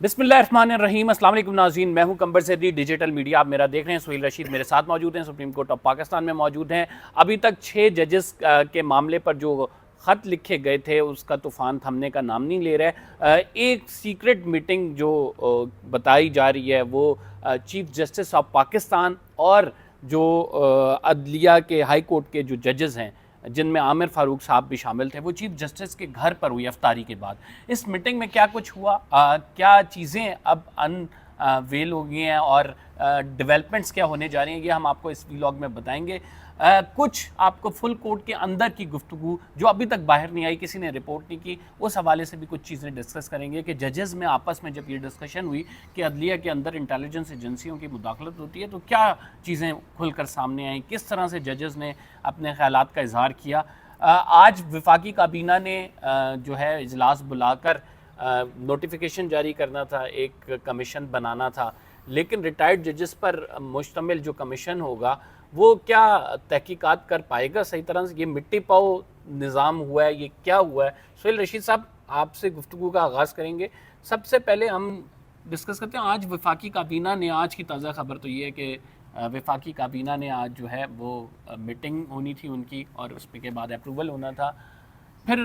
बिस्मिल्लाहिर्रहमानिर्रहीम। अस्सलाम वालेकुम नाज़रीन, मैं हूं कंबर सैदी डिजिटल मीडिया। आप मेरा देख रहे हैं। सुहेल रशीद मेरे साथ मौजूद हैं, सुप्रीम कोर्ट ऑफ पाकिस्तान में मौजूद हैं। अभी तक 6 जजेस के मामले पर जो ख़त लिखे गए थे उसका तूफ़ान थमने का नाम नहीं ले रहा है। एक सीक्रेट मीटिंग जो बताई जा रही है वो चीफ जस्टिस ऑफ पाकिस्तान और जो अदलिया के हाई कोर्ट के जो जजेस हैं, जिनमें आमिर फ़ारूक साहब भी शामिल थे, वो चीफ जस्टिस के घर पर हुई अफ्तारी के बाद। इस मीटिंग में क्या कुछ हुआ, क्या चीज़ें अब वेल हो गई हैं और डेवलपमेंट्स क्या होने जा रही हैं, ये हम आपको इस व्लॉग में बताएंगे। कुछ आपको फुल कोर्ट के अंदर की गुफ्तगू जो अभी तक बाहर नहीं आई, किसी ने रिपोर्ट नहीं की, उस हवाले से भी कुछ चीज़ें डिस्कस करेंगे कि जजेस में आपस में जब ये डिस्कशन हुई कि अदलिया के अंदर इंटेलिजेंस एजेंसियों की मुदाखलत होती है तो क्या चीज़ें खुलकर सामने आई, किस तरह से जजेस ने अपने ख्यालात का इजहार किया। आज वफाकी काबीना ने जो है इजलास बुलाकर नोटिफिकेशन जारी करना था, एक कमीशन बनाना था, लेकिन रिटायर्ड जजेस पर मुश्तमिल जो कमीशन होगा वो क्या तहकीकात कर पाएगा सही तरह से। ये मिट्टी पाओ निज़ाम हुआ है, ये क्या हुआ है। सुहेल रशीद साहब, आपसे गुफ्तगू का आगाज़ करेंगे। सबसे पहले हम डिस्कस करते हैं, आज वफाकी काबीना ने, आज की ताज़ा खबर तो ये है कि वफाकी काबीना ने आज जो है वो मीटिंग होनी थी उनकी और उसके बाद अप्रूवल होना था। फिर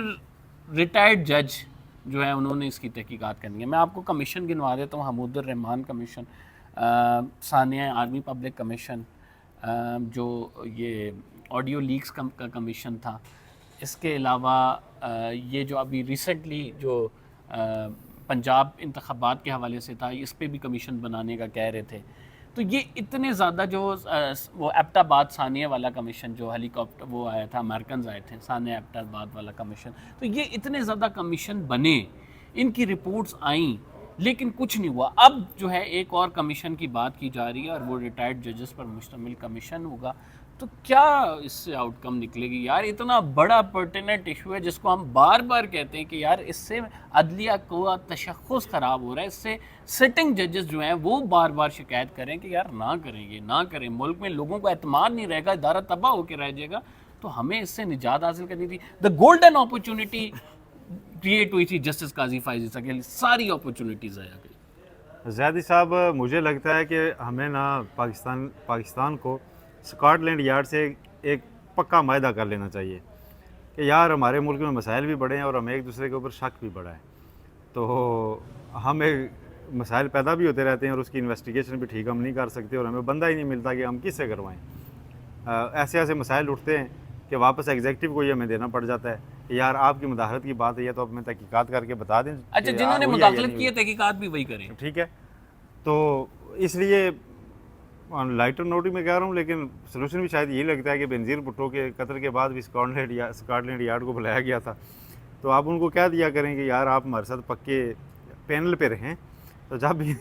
रिटायर्ड जज जो है उन्होंने इसकी तहकीकात करनी है। मैं आपको कमीशन गिनवा देता हूँ। Hamoodur Rahman commission, Sania army public commission, जो ये ऑडियो लीक्स का कमीशन था, इसके अलावा ये जो अभी रिसेंटली जो पंजाब इंतखाबात के हवाले से था, इस पर भी कमीशन बनाने का कह रहे थे। तो ये इतने ज़्यादा जो वो एबटाबाद सानिया वाला कमीशन जो हेलीकॉप्टर वो आया था, अमेरिकन आए थे, सानिया एबटाबाद वाला कमीशन, तो ये इतने ज़्यादा कमीशन बने, इनकी रिपोर्ट्स आईं, लेकिन कुछ नहीं हुआ। अब जो है एक और कमीशन की बात की जा रही है और वो रिटायर्ड जजेस पर मुश्तमिल कमीशन होगा। तो क्या इससे आउटकम निकलेगी? यार इतना बड़ा पर्टिनेंट इशू है जिसको हम बार बार कहते हैं कि यार इससे अदलिया का तशख़्ख़ुस ख़राब हो रहा है, इससे सिटिंग जजेस जो हैं वो बार बार शिकायत करें कि यार ना करें, ये ना करें, मुल्क में लोगों को एतमाद नहीं रहेगा, इदारा तबाह होकर रह जाएगा। तो हमें इससे निजात हासिल करनी थी। द गोल्डन अपॉर्चुनिटी क्रिएट हुई थी जस्टिस काजी फाइज ईसा के लिए, सारी अपॉर्चुनिटीज़ आया गई। ज़्यादी साहब, मुझे लगता है कि हमें ना पाकिस्तान को स्कॉटलैंड यार्ड से एक पक्का मायदा कर लेना चाहिए कि यार हमारे मुल्क में मसाइल भी बड़े हैं और हमें एक दूसरे के ऊपर शक भी बड़ा है। तो हमें मसाइल पैदा भी होते रहते हैं और उसकी इन्वेस्टिगेशन भी ठीक हम नहीं कर सकते और हमें बंदा ही नहीं मिलता कि हम किससे करवाएं। ऐसे ऐसे मसाइल उठते हैं कि वापस एग्जेक्टिव को ही हमें देना पड़ जाता है कि यार आपकी मुदाखलत की बात है तो अब हमें तहकीकात करके बता दें। अच्छा, जिन्होंने मुदाखलत की है तहकीकात भी वही करें, ठीक है। तो इसलिए लाइटर नोट में कह रहा हूँ, लेकिन सोल्यूशन भी शायद यही लगता है कि बेनज़ीर भुट्टो के कत्ल के बाद भी स्कॉटलैंड यार्ड को बुलाया गया था। तो आप उनको कह दिया करें कि यार आप हमारे साथ पक्के पैनल पे रहें, तो जब भी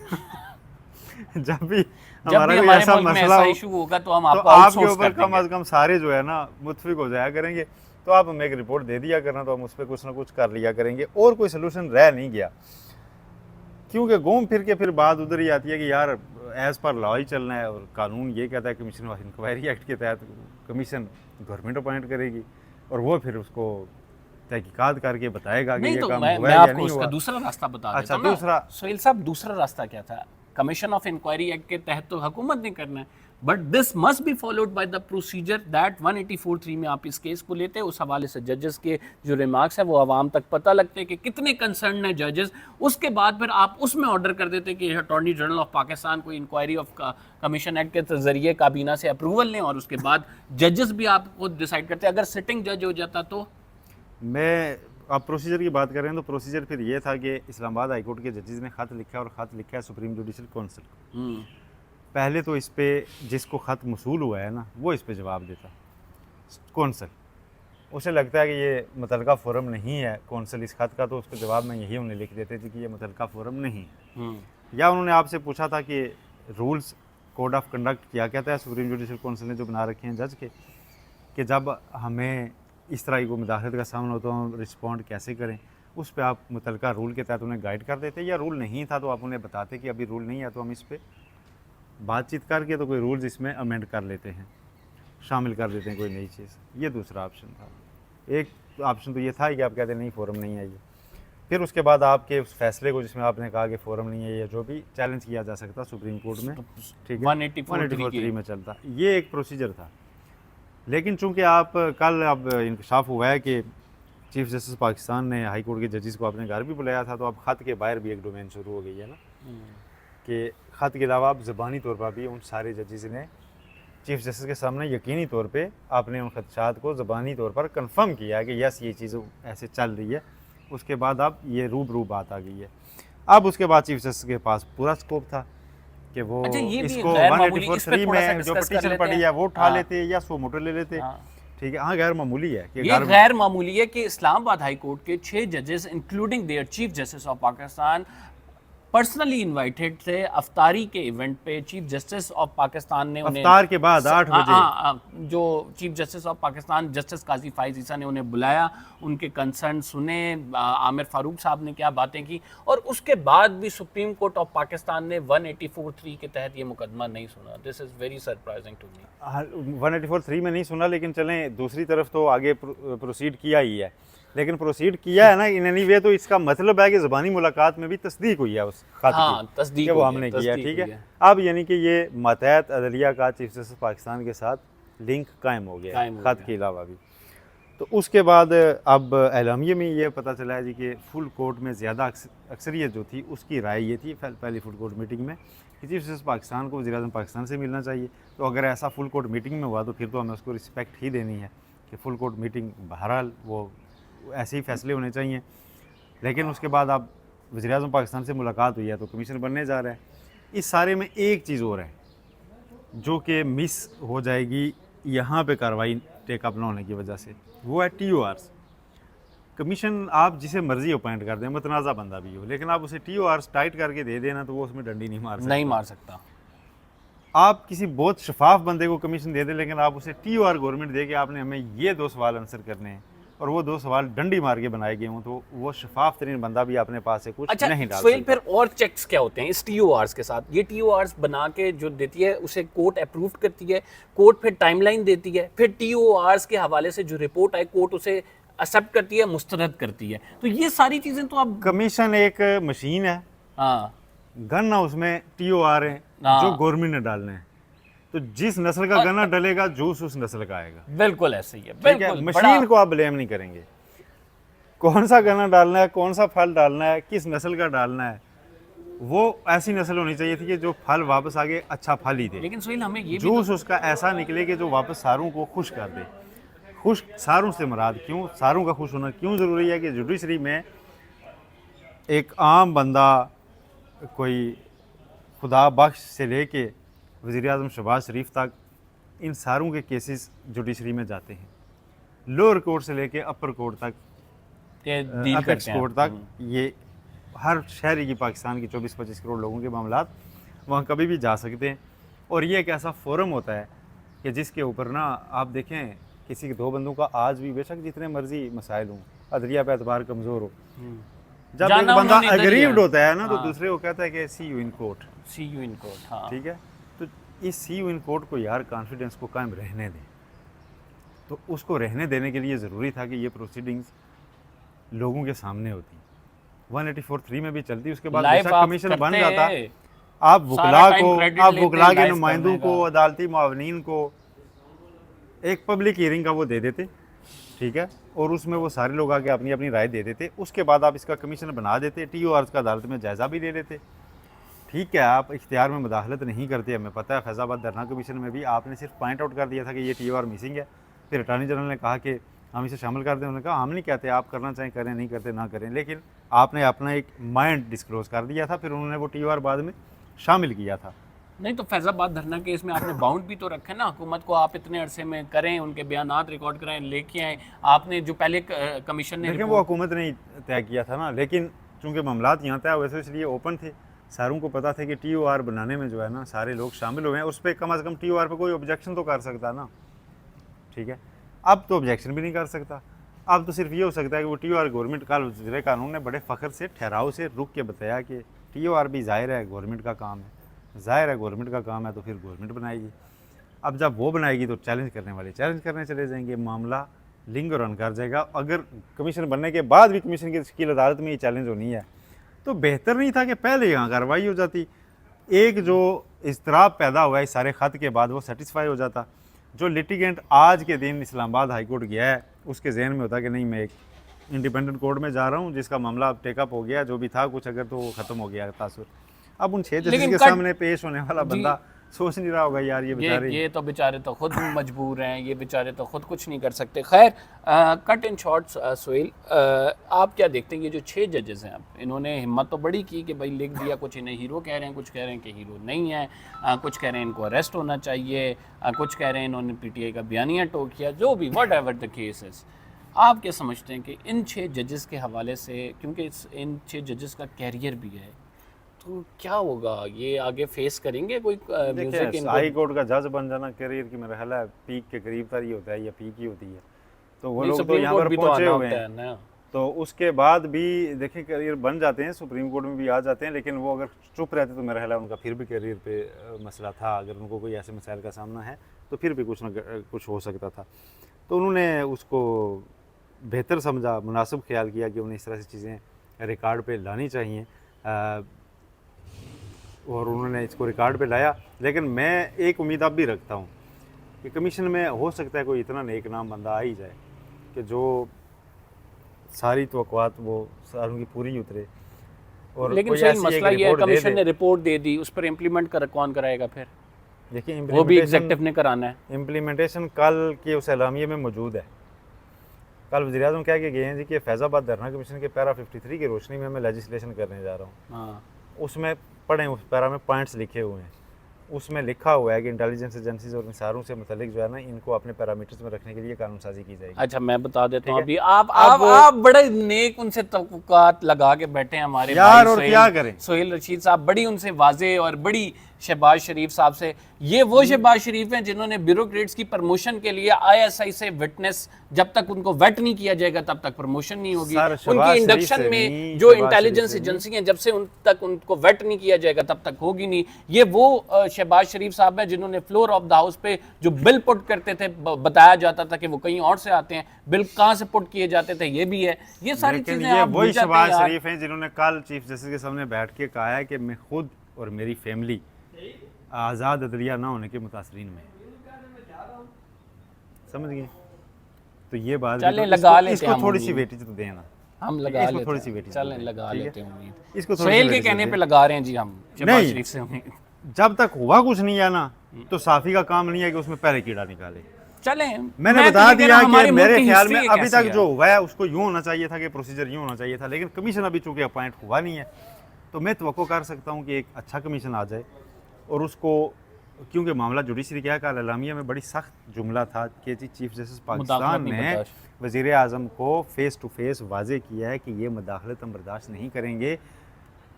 हमारा कोई ऐसा मसला इशू होगा तो हम तो आपके ऊपर कम अज़ कम सारे जो है ना मुतफिक हो जाया करेंगे। तो आप हमें एक रिपोर्ट दे दिया करना, तो हम उस पर कुछ ना कुछ कर लिया करेंगे। और कोई सोल्यूशन रह नहीं गया, क्योंकि घूम फिर के फिर बात उधर ही आती है कि यार एज़ पर लॉ ही चलना है और कानून ये कहता है कमीशन ऑफ इंक्वायरी एक्ट के तहत कमीशन गवर्नमेंट अपॉइंट करेगी और वो फिर उसको तहकीकात करके बताएगा कि ये तो काम मैं हुआ है या आपको नहीं उसका हुआ। दूसरा रास्ता बता देता अच्छा, हूं ना। दूसरा सोहेल साहब, दूसरा रास्ता क्या था? कमीशन ऑफ इंक्वायरी एक्ट के तहत तो हुकूमत ने करना है, but this must be followed by the procedure that 184(3) में आप इस केस को लेते हैं। उस हवाले से जजेस के जो रिमार्क्स है वो आवाम तक पता लगते हैं कि कितने कंसर्न है जजेस। उसके बाद फिर आप उसमें ऑर्डर कर देते हैं कि अटॉर्नी जनरल ऑफ पाकिस्तान को इंक्वायरी ऑफ कमीशन एक्ट के जरिए काबीना से अप्रूवल लें और उसके बाद जजेस भी आप खुद डिसाइड करते हैं। अगर सिटिंग जज हो जाता तो मैं आप प्रोसीजर की बात कर रहे हैं, तो प्रोसीजर फिर ये था कि इस्लामाबाद हाई कोर्ट के जजेस ने ख़त लिखा और ख़त लिखा है सुप्रीम जुडिशल काउंसिल को। पहले तो इस पे जिसको ख़त मसूल हुआ है ना वो इस पे जवाब देता कौंसल। उसे लगता है कि ये मुतलका फोरम नहीं है कौंसल इस ख़त का, तो उसके जवाब में यही उन्हें लिख देते थे कि ये मुतलका फोरम नहीं है। या उन्होंने आपसे पूछा था कि रूल्स कोड ऑफ कंडक्ट क्या कहता है सुप्रीम जुडिशल काउंसिल ने जो बना रखे हैं जज के, कि जब हमें इस तरह की मुदाखलत का सामना हो तो हम रिस्पॉन्ड कैसे करें। उस पर आप मुतलका रूल के तहत उन्हें गाइड कर देते, या रूल नहीं था तो आप उन्हें बताते कि अभी रूल नहीं है तो हम इस पर बातचीत करके तो कोई रूल्स इसमें अमेंड कर लेते हैं, शामिल कर देते हैं कोई नई चीज़। ये दूसरा ऑप्शन था। एक ऑप्शन तो ये था कि आप कहते नहीं फोरम नहीं है ये। फिर उसके बाद आपके उस फैसले को, जिसमें आपने कहा कि फोरम नहीं है या जो भी, चैलेंज किया जा सकता सुप्रीम कोर्ट में, ठीक है, 184(3) में चलता। ये एक प्रोसीजर था। लेकिन चूंकि आप कल अब इंकशाफ हुआ है कि चीफ जस्टिस पाकिस्तान ने हाई कोर्ट के जजेस को अपने घर भी बुलाया था, तो अब ख़त के बाहर भी एक डोमेन शुरू हो गई है ना, कि ख़त के अलावा अब ज़बानी तौर पर भी उन सारे जजेस ने चीफ जस्टिस के सामने यकीनी तौर पे आपने उन खदशात को ज़बानी तौर पर कंफर्म किया है कि यस ये चीज़ ऐसे चल रही है। उसके बाद अब ये रूबरू बात आ गई है। अब उसके बाद चीफ जस्टिस के पास पूरा स्कोप था कि वो अच्छा, ये भी इसको गैर मामूली, इस पे 184(3) थोड़ा सा में जो डिस्कस कर पिटीशन लेते पड़ी हैं। है वो उठा हाँ। लेते या सो मोटर ले लेते। हाँ। ठीक है, हाँ, गैर मामूली है कि ये गैर मामूली है कि इस्लामाबाद हाई कोर्ट के 6 जजेस including there chief justice of Pakistan personally invited थे अफ्तारी के इवेंट पे। चीफ जस्टिस ऑफ पाकिस्तान ने उन्हें अफ्तार के बाद 8 बजे जो chief justice of Pakistan justice Qazi Faez Isa ने उन्हें बुलाया, उनके कंसर्न सुने, आमिर फारूक साहब ने क्या बातें की, और उसके बाद भी सुप्रीम कोर्ट ऑफ पाकिस्तान ने 184(3) के तहत ये मुकदमा नहीं सुना। This is very surprising to me. 184(3) में नहीं सुना, लेकिन चलें दूसरी तरफ तो आगे प्रोसीड किया ही है। लेकिन प्रोसीड किया है ना इन एनी वे, तो इसका मतलब है कि ज़बानी मुलाकात में भी तस्दीक हुई है उस खत की, तस्दीक कि वो हुई है, हमने किया। तस्दीक ठीक हुई है, अब यानी कि ये मातहत अदलिया का चीफ जस्टिस पाकिस्तान के साथ लिंक कायम हो गया खत के अलावा भी। तो उसके बाद अब एलामिये में ये पता चला है जी कि फुल कोर्ट में ज़्यादा अक्सरियत जो थी उसकी राय ये थी पहली फुल कोर्ट मीटिंग में कि चीफ जस्टिस पाकिस्तान को वज़ीर-ए-आज़म पाकिस्तान से मिलना चाहिए। तो अगर ऐसा फुल कोर्ट मीटिंग में हुआ तो फिर तो हमें उसको रिस्पेक्ट ही देनी है कि फुल कोर्ट मीटिंग बहरहाल वो ऐसे ही फैसले होने चाहिए। लेकिन उसके बाद अब वज़ीर-ए-आज़म पाकिस्तान से मुलाकात हुई है तो कमीशन बनने जा रहा है। इस सारे में एक चीज़ और है जो कि मिस हो जाएगी यहाँ पे कार्रवाई टेकअप ना होने की वजह से, वो है TORs। कमीशन आप जिसे मर्जी अपॉइंट कर दें, मतनाज़ा बंदा भी हो, लेकिन आप उसे TORs टाइट करके दे देना तो वो उसमें डंडी नहीं मार सकता। आप किसी बहुत शफाफ बंदे को कमीशन दे दें, लेकिन आप उसे TOR गवर्नमेंट दे के आपने हमें ये 2 सवाल आंसर करने हैं और वो 2 सवाल डंडी मार के बनाए गए हों, तो वो शफाफ तरीन बंदा भी अपने पास से कुछ नहीं डाल सोहेल, सकता। फिर और चेक्स क्या होते हैं इस TORs के साथ? ये TORs बना के जो देती है उसे कोर्ट अप्रूव करती है, कोर्ट फिर टाइमलाइन देती है, फिर TORs के हवाले से जो रिपोर्ट आए कोर्ट उसे एक्सेप्ट करती है, मुस्तरद करती है। तो ये सारी चीज़ें तो अब कमीशन एक मशीन है, हाँ गन्ना उसमें TOR है जो गवर्नमेंट ने डालने हैं। तो जिस नस्ल का गन्ना डलेगा जूस उस नस्ल का आएगा। बिल्कुल ऐसे ही है, ठीक है, बिल्कुल। मशीन को आप ब्लेम नहीं करेंगे। कौन सा गन्ना डालना है, कौन सा फल डालना है, किस नस्ल का डालना है, वो ऐसी नस्ल होनी चाहिए थी कि जो फल वापस आगे अच्छा फल ही दे। लेकिन सोहेल हमें ये भी जूस उसका ऐसा निकले कि जो वापस सारों को खुश कर दे। खुश सारों से मुराद क्यों, सारों का खुश होना क्यों ज़रूरी है कि जुडिशरी में एक आम बंदा, कोई खुदा बख्श से लेके वज़ीर-ए-आज़म शहबाज शरीफ तक, इन सारों के केसेस जुडिशरी में जाते हैं। लोअर कोर्ट से लेके अपर कोर्ट तक, डील अपेक्स करते हैं। कोर्ट तक, ये हर शहरी की पाकिस्तान की 24-25 करोड़ लोगों के मामलात वहाँ कभी भी जा सकते हैं। और ये एक ऐसा फोरम होता है कि जिसके ऊपर ना आप देखें किसी के 2 बंदों का आज भी बेशक जितने मर्जी मसाइल हों, अदलिया पे एतबार कमज़ोर हो, जब एक जाना बंदा उन्होंने इधर ही अग्रीव्ड है। होता है ना तो हाँ। दूसरे को कहता है कि see you in court. See you in court, हाँ। ठीक है, तो इस सी यू इन कोर्ट को यार कॉन्फिडेंस को कायम रहने दें। तो उसको रहने देने के लिए ज़रूरी था कि ये प्रोसीडिंग्स लोगों के सामने होती, 184(3) में भी चलती। उसके बाद Live बेशक आप कमीशन करते बन जाता। हैं। आप वकला time को, credit आप लेते वकला हैं के live नुमाइंदों करने को, का। अदालती मुआवनीन को एक पब्लिक हियरिंग का वो दे देते। ठीक है, और उसमें वो सारे लोग आके अपनी अपनी राय दे देते। उसके बाद आप इसका कमीशन बना देते, TORs का अदालत में जायज़ा भी ले लेते। ठीक है, आप इख्तियार में मुदाखलत नहीं करते, हमें पता है। फैज़ाबाद धरना कमीशन में भी आपने सिर्फ पॉइंट आउट कर दिया था कि ये TOR मिसिंग है। फिर अटॉर्नी जनरल ने कहा कि हम इसे शामिल कर दें। उन्होंने कहा हम नहीं कहते, आप करना चाहें करें, नहीं करते ना करें, लेकिन आपने अपना एक माइंड डिस्क्लोज़ कर दिया था। फिर उन्होंने वो TOR बाद में शामिल किया था। नहीं तो फैज़ाबाद धरना केस में आपने बाउंड भी तो रखा है ना हुकूमत को, आप इतने अरसे में करें, उनके बयानात रिकॉर्ड कराएं, लेके आएँ। आपने जो पहले कमीशन ने लेकिन वो हुकूमत ने तय किया था ना, लेकिन चूँकि मामलात यहाँ तय हुए थे इसलिए ओपन थे, सारों को पता था कि TOR बनाने में जो है ना सारे लोग शामिल हुए हैं। उस पर कम अज़ कम TOR पे कोई ऑब्जेक्शन तो कर सकता ना। ठीक है, अब तो ऑब्जेक्शन भी नहीं कर सकता। अब तो सिर्फ ये हो सकता है कि वो TOR गवर्नमेंट, कल वज़ीर कानून ने बड़े फ़ख्र से ठहराव से रुक के बताया कि TOR भी ज़ाहिर है गवर्नमेंट का काम है, ज़ाहिर है गवर्नमेंट का काम है, तो फिर गवर्नमेंट बनाएगी। अब जब वो बनाएगी तो चैलेंज करने वाले चैलेंज करने चले जाएंगे। मामला लिंगर रन कर जाएगा। अगर कमीशन बनने के बाद भी कमीशन की तश्कील अदालत में ये चैलेंज होनी है तो बेहतर नहीं था कि पहले यहाँ कार्रवाई हो जाती। एक जो इज़्तिराब पैदा हुआ है इस सारे ख़त के बाद वो सेटिस्फाई हो जाता। जो लिटिगेंट आज के दिन इस्लामाबाद हाई कोर्ट गया है उसके जहन में होता कि नहीं, मैं एक इंडिपेंडेंट कोर्ट में जा रहा हूँ जिसका मामला अब टेकअप हो गया, जो भी था कुछ अगर तो वो ख़त्म हो गया तासुर। अब उन 6 जजेस के सामने पेश होने वाला बंदा सोच नहीं रहा होगा यार ये तो बेचारे तो खुद मजबूर हैं, ये बेचारे तो खुद कुछ नहीं कर सकते। खैर, कट इन शॉर्ट सोहेल, आप क्या देखते हैं ये जो 6 जजेस हैं, अब इन्होंने हिम्मत तो बड़ी की कि भाई लिख दिया, कुछ इन्हें हीरो कह रहे हैं, कुछ कह रहे हैं कि हीरो नहीं है, कुछ कह रहे हैं इनको अरेस्ट होना चाहिए, कुछ कह रहे हैं इन्होंने पीटीआई का बयानिया टोक किया, जो भी what ever the case is. आप क्या समझते हैं कि इन 6 जजेस के हवाले से, क्योंकि इन 6 जजेस का कैरियर भी है, तो क्या होगा, ये आगे फेस करेंगे कोई म्यूजिक? हाई कोर्ट का जज बन जाना करियर की मेरा ख्याल है पीक के करीब तक ही होता है या पीक ही होती है। तो वो लोग तो यहाँ पर पहुंचे हुए हैं, तो उसके बाद भी देखें करियर बन जाते हैं, सुप्रीम कोर्ट में भी आ जाते हैं, लेकिन वो अगर चुप रहते तो मेरा ख्याल है उनका फिर भी करियर पे मसला था। अगर उनको कोई ऐसे मसाइल का सामना है तो फिर भी कुछ ना कुछ हो सकता था। तो उन्होंने उसको बेहतर समझा, मुनासिब ख्याल किया कि उन्हें इस तरह से चीज़ें रिकॉर्ड पे लानी चाहिए, और उन्होंने इसको रिकॉर्ड पे लाया। लेकिन मैं एक उम्मीद अब भी रखता हूँ कि कमीशन में हो सकता है कोई इतना नेक नाम बंदा आ ही जाए कि जो सारी तवक्कुआत वो सारों की पूरी उतरे। और लेकिन सही मसला ये है, कमीशन ने रिपोर्ट दे दी, उस पर इम्प्लीमेंट कौन कराएगा फिर? देखिए वो भी एग्जीक्यूटिव ने कराना है। इम्प्लीमेंटेशन कल के उस एलामिये में मौजूद है। कल वज़ीर-ए-आज़म कह के गए हैं जी कि फैज़ाबाद धरना कमीशन के पैरा 53 की रोशनी में मैं लेजिस्लेशन करने जा रहा हूँ। हाँ, उसमें पढ़ें, उस पैरा में पॉइंट्स लिखे हुए हैं, उसमें लिखा हुआ है कि इंटेलिजेंस एजेंसीज और निसारों से मुतल्लिक जो है ना, इनको अपने पैरामीटर्स में रखने के लिए कानून साजी की जाएगी। अच्छा, मैं बता देता हूँ अभी आप बड़े नेक उनसे तवक्कुआत लगा के बैठे हैं हमारे यार, और क्या करें सोहेल रशीद साहब, बड़ी उनसे वाजे और बड़ी शहबाज शरीफ साहब से। ये वो शहबाज शरीफ हैं जिन्होंने ब्यूरोक्रेट्स की प्रमोशन के लिए आईएसआई से विटनेस, जब तक उनको वेट नहीं किया जाएगा तब तक प्रमोशन नहीं होगी। उनकी इंडक्शन में जो इंटेलिजेंस एजेंसी हैं, जब से उनको वेट नहीं किया जाएगा तब तक होगी नहीं। ये वो शहबाज शरीफ साहब हैं जिन्होंने फ्लोर ऑफ द हाउस पे जो बिल पुट करते थे, बताया जाता था कि वो कहीं और से आते हैं, बिल कहाँ से पुट किए जाते थे, ये भी है। ये सारी चीजें आप वही शहबाज शरीफ हैं जिन्होंने कल चीफ जस्टिस के सामने बैठ के कहा है कि मैं खुद और मेरी फैमिली आज़ाद अदलिया ना होने के मुतासरीन में। समझ गए? तो ये बात चलें, लगा लेते हैं, इसको थोड़ी सी वेटेज तो देना, हम लगा लेते हैं, थोड़ी सी वेटेज चलें लगा लेते हैं उम्मीद। इसको सोहेल के कहने पे लगा रहे हैं जी हम शहबाज शरीफ से उम्मीद। जब तक हुआ कुछ नहीं है ना, तो साफी का काम नहीं है कि उसमें पहले कीड़ा निकाले। चलें, मैंने बता दिया कि मेरे ख्याल में अभी तक जो हुआ है उसको यूं होना चाहिए था कि प्रोसीजर यूं होना चाहिए था, लेकिन कमीशन अभी चूंकि अपॉइंट हुआ नहीं है, तो मैं तवक्को कर सकता हूँ कि एक अच्छा कमीशन आ जाए और उसको, क्योंकि मामला जुडिशरी का कल एलामिया में बड़ी सख्त जुमला था कि जी चीफ जस्टिस पाकिस्तान ने वज़ीर आज़म को फेस टू फेस वाजे किया है कि ये मुदाखलत हम बर्दाश्त नहीं करेंगे।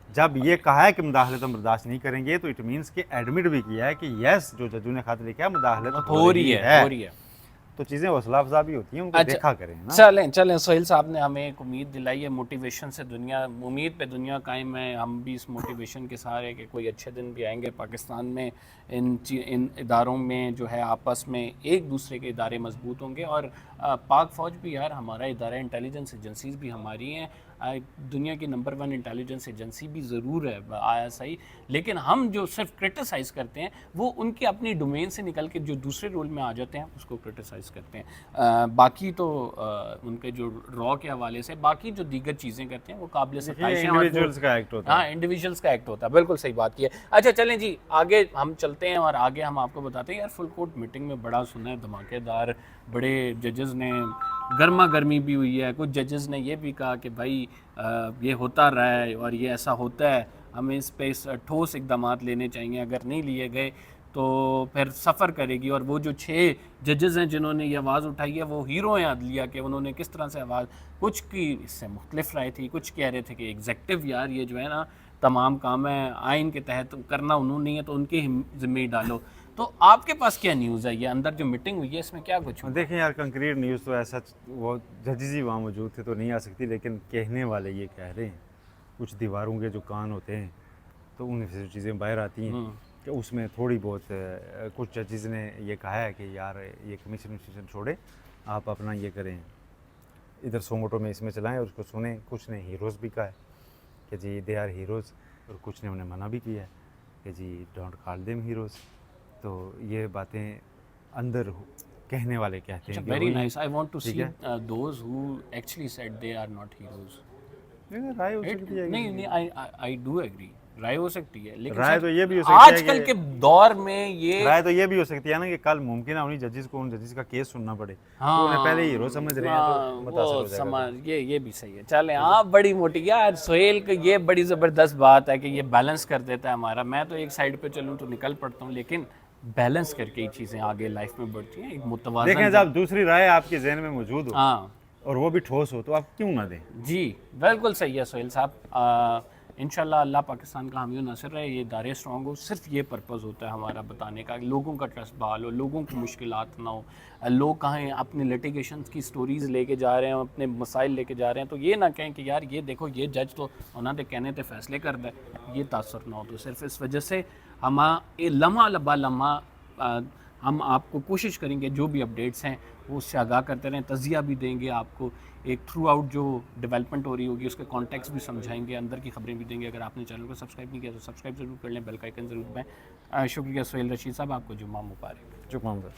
जब ये कहा है कि मुदाखलत हम बर्दाश्त नहीं करेंगे तो इट मीन्स कि एडमिट भी किया है कि यस जो जजों ने खत लिखा है मुदाखलत हो रही है। तो चीज़ें हौसला अफजा भी होती हैं, उनको देखा करें ना। चलें सोहेल साहब ने हमें एक उम्मीद दिलाई है, मोटिवेशन से दुनिया, उम्मीद पे दुनिया कायम है। हम भी इस मोटिवेशन के सहारे कि कोई अच्छे दिन भी आएंगे पाकिस्तान में, इन इदारों में जो है आपस में एक दूसरे के इदारे मजबूत होंगे। और पाक फ़ौज भी यार हमारा इदारा, इंटेलिजेंस एजेंसीज भी हमारी हैं, दुनिया की नंबर 1 इंटेलिजेंस एजेंसी भी ज़रूर है ISI, लेकिन हम जो सिर्फ क्रिटिसाइज़ करते हैं वो उनके अपनी डोमेन से निकल के जो दूसरे रोल में आ जाते हैं उसको क्रिटिसाइज़ करते हैं। बाकी तो उनके जो रॉ के हवाले से बाकी जो दीगर चीज़ें करते हैं वो काबिल सताइश है, इंडिविजुअल्स का एक्ट होता है। हाँ, इंडिविजुअल्स का एक्ट होता है, बिल्कुल सही बात की है। अच्छा चलें जी, आगे हम चलते हैं और आगे हम आपको बताते हैं यार फुल कोर्ट मीटिंग में बड़ा सुना है, धमाकेदार, बड़े जजेस ने गर्मा गर्मी भी हुई है। कुछ जजेस ने ये भी कहा कि भाई ये होता रहा है और ये ऐसा होता है, हमें इस पर ठोस इकदाम लेने चाहिए, अगर नहीं लिए गए तो फिर सफ़र करेगी। और वो जो 6 जजेस हैं जिन्होंने ये आवाज़ उठाई है वो हीरो हैं अदलिया के, उन्होंने किस तरह से आवाज़, कुछ की इससे मुख्तलिफ राय थी, कुछ कह रहे थे कि एग्जेक्टिव यार ये जो है ना तमाम काम है आइन के तहत करना उन्होंने नहीं है तो उनके ज़िम्मे डालो। तो आपके पास क्या न्यूज़ है, ये अंदर जो मीटिंग हुई है इसमें क्या कुछ हुआ? देखें यार, कंक्रीट न्यूज़ तो ऐसा, वो जजेस ही वहाँ मौजूद थे तो नहीं आ सकती, लेकिन कहने वाले ये कह रहे हैं, कुछ दीवारों के जो कान होते हैं तो उनमें से जो चीज़ें बाहर आती हैं कि उसमें थोड़ी बहुत कुछ जजेस ने ये कहा है कि यार ये कमीशन छोड़े, आप अपना ये करें, इधर सोमोटो में इसमें चलाएं और उसको सुने। कुछ ने हीरोज़ भी कहा है कि जी दे आर हीरोज़, और कुछ ने उन्हें मना भी किया है कि जी डोंट कॉल देम हीरोज़। तो ये बातें अंदर कहने वाले कहते हैं कि वेरी वही- नाइस, आई वांट टू ठीक सी है। Those who actually said they are not heroes. ये राय हो सकती है नहीं नहीं, आई डू एग्री, राय हो सकती है, लेकिन राय सर, तो ये भी हो सकती है आजकल कि- के दौर में ये राय तो ये भी हो सकती है ना कि कल मुमकिन है उन्हीं जजेस को उन जजेस का केस सुनना पड़े, हाँ, तो उन्हें पहले हीरो समझ रहे हैं तो मुतासर वो हो जाएगा। समझ, ये भी सही है। चले, हाँ, बड़ी मोटी यार सोहेल को ये बड़ी ज़बरदस्त बात है कि ये बैलेंस कर देता है हमारा। मैं तो एक साइड पे चलूँ तो निकल पड़ता हूँ, लेकिन बैलेंस करके ही चीज़ें आगे लाइफ में बढ़ती हैं, एक मुतवाज़न। देखें, जब दूसरी राय आपके जहन में मौजूद हो हाँ और वो भी ठोस हो तो आप क्यों ना दें। जी, बिल्कुल सही है सोहेल साहब। इंशाल्लाह अल्लाह पाकिस्तान का हामी नसर रहे, ये इदारे स्ट्रॉन्ग हो। सिर्फ ये पर्पज़ होता है हमारा बताने का, लोगों का ट्रस्ट बहाल हो, लोगों को मुश्किलात ना हो। लोग कहें अपने लिटिगेशन की स्टोरीज़ लेके जा रहे हैं, अपने मसाइल लेके जा रहे हैं, तो ये ना कहें कि यार ये देखो ये जज तो उन्होंने कहने थे फैसले कर दे, ये तासर ना हो। तो सिर्फ इस वजह से हम लम्हा लबा लम्हा हम आपको कोशिश करेंगे जो भी अपडेट्स हैं वो उससे आगाह करते रहें, तज़िया भी देंगे आपको, एक थ्रू आउट जो डेवलपमेंट हो रही होगी उसके कॉन्टेक्स्ट भी समझाएंगे, अंदर की खबरें भी देंगे। अगर आपने चैनल को सब्सक्राइब नहीं किया तो सब्सक्राइब ज़रूर कर लें, बेल का आइकन ज़रूर दबाएं। शुक्रिया सोहेल रशीद साहब, आपको जुम्मा मुबारक। चुप मामला।